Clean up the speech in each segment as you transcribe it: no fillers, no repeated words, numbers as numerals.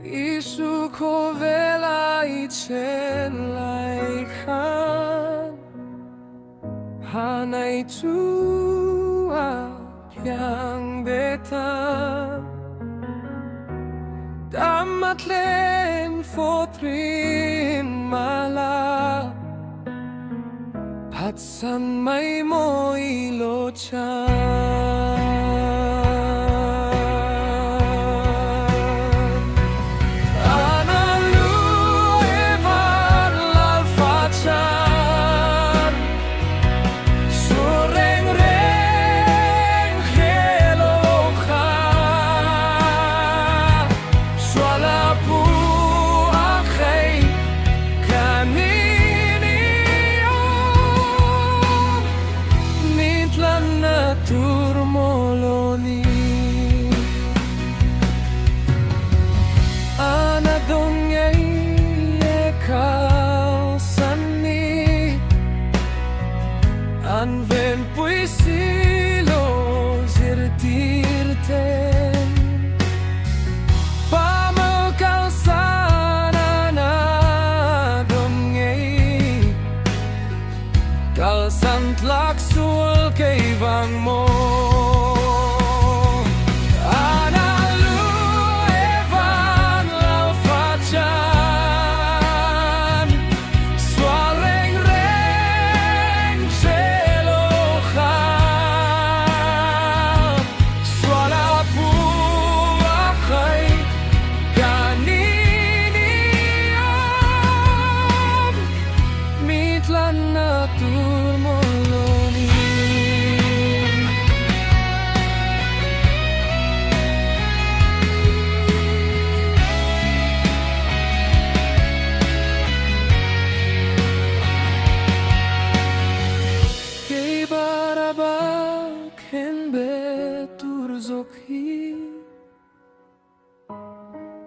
Isu ko vela I chen lai khan Hanai tua yang betan Damat len fotrin mala Patsan may mo ilo chan An ven pui silo zirtirten Pamo kalsana na dongei Kalsant laksul kay vang mo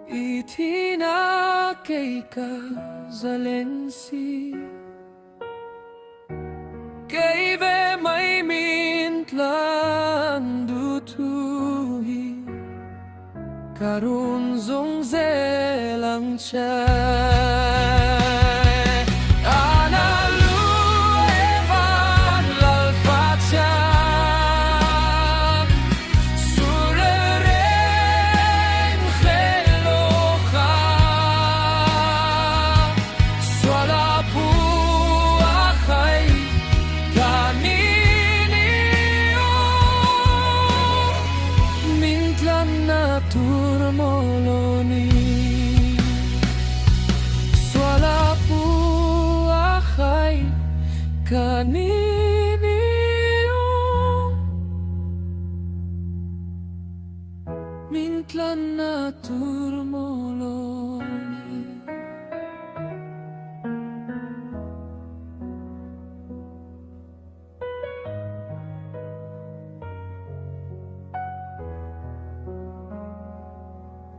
Itina kay kazalensi Kay ve may mintlan dutuhi Karun zong zelang chay Turmoloni Swala pu akhay kaniniyo Mintlan na turmo